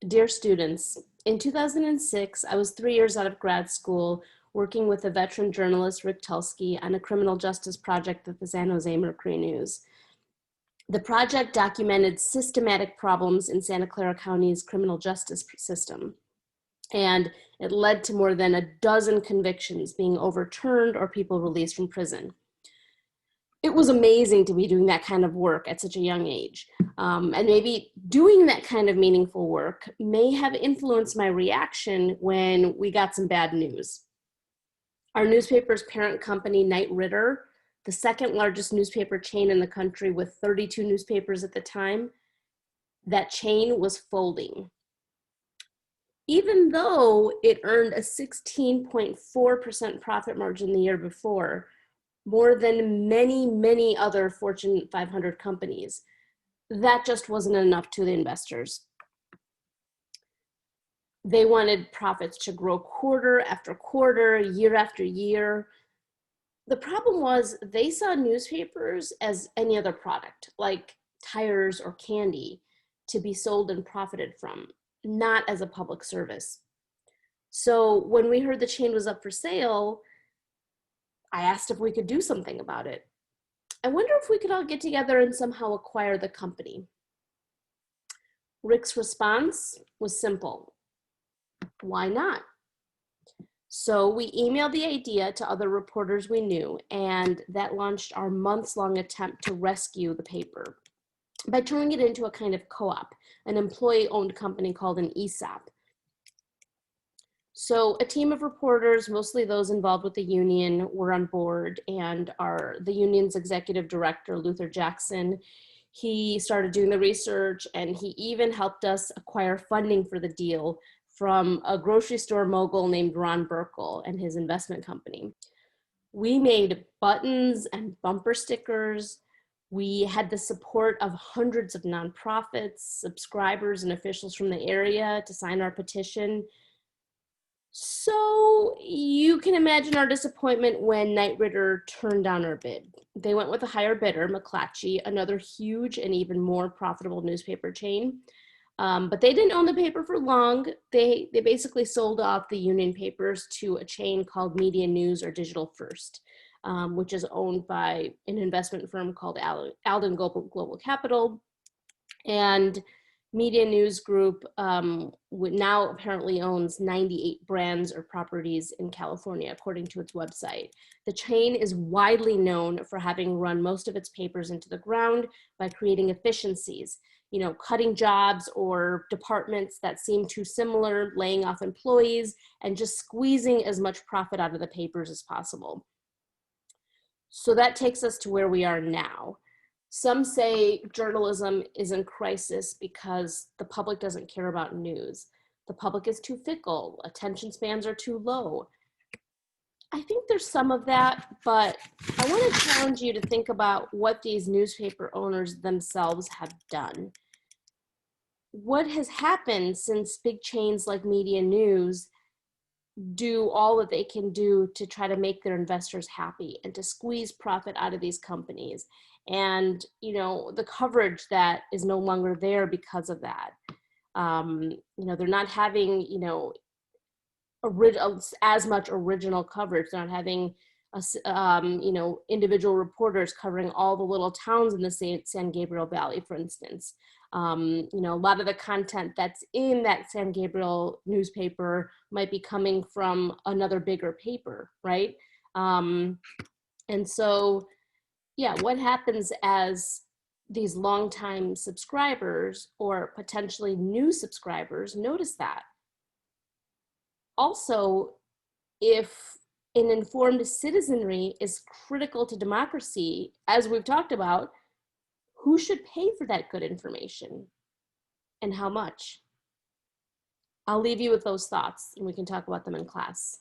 Dear students, in 2006, I was 3 years out of grad school working with the veteran journalist Rick Tulsky on a criminal justice project at the San Jose Mercury News. The project documented systematic problems in Santa Clara County's criminal justice system, and it led to more than a dozen convictions being overturned or people released from prison. It was amazing to be doing that kind of work at such a young age. And maybe doing that kind of meaningful work may have influenced my reaction when we got some bad news. Our newspaper's parent company, Knight Ridder, the second largest newspaper chain in the country with 32 newspapers at the time, that chain was folding. Even though it earned a 16.4% profit margin the year before, more than many other Fortune 500 companies, that just wasn't enough to the investors. They wanted profits to grow quarter after quarter, year after year. The problem was they saw newspapers as any other product, like tires or candy, to be sold and profited from, not as a public service. So when we heard the chain was up for sale, I asked if we could do something about it. I wonder if we could all get together and somehow acquire the company. Rick's response was simple. Why not? So we emailed the idea to other reporters we knew, and that launched our months-long attempt to rescue the paper by turning it into a kind of co-op, an employee-owned company called an ESOP. So a team of reporters, mostly those involved with the union, were on board, and the union's executive director, Luther Jackson, he started doing the research, and he even helped us acquire funding for the deal from a grocery store mogul named Ron Burkle and his investment company. We made buttons and bumper stickers. We had the support of hundreds of nonprofits, subscribers, and officials from the area to sign our petition. So you can imagine our disappointment when Knight Ridder turned down our bid. They went with a higher bidder, McClatchy, another huge and even more profitable newspaper chain. But they didn't own the paper for long. They basically sold off the union papers to a chain called Media News or Digital First, which is owned by an investment firm called Alden Global Capital. And Media News Group now apparently owns 98 brands or properties in California, according to its website. The chain is widely known for having run most of its papers into the ground by creating efficiencies, cutting jobs or departments that seem too similar, laying off employees, and just squeezing as much profit out of the papers as possible. So that takes us to where we are now. Some say journalism is in crisis because the public doesn't care about news. The public is too fickle. Attention spans are too low. I think there's some of that, but I want to challenge you to think about what these newspaper owners themselves have done. What has happened since big chains like Media News do all that they can do to try to make their investors happy and to squeeze profit out of these companies? And, the coverage that is no longer there because of that. They're not having, as much original coverage. They're not having, individual reporters covering all the little towns in the San Gabriel Valley, for instance. A lot of the content that's in that San Gabriel newspaper might be coming from another bigger paper, right? And so, what happens as these longtime subscribers or potentially new subscribers notice that? Also, if an informed citizenry is critical to democracy, as we've talked about, who should pay for that good information and how much? I'll leave you with those thoughts and we can talk about them in class.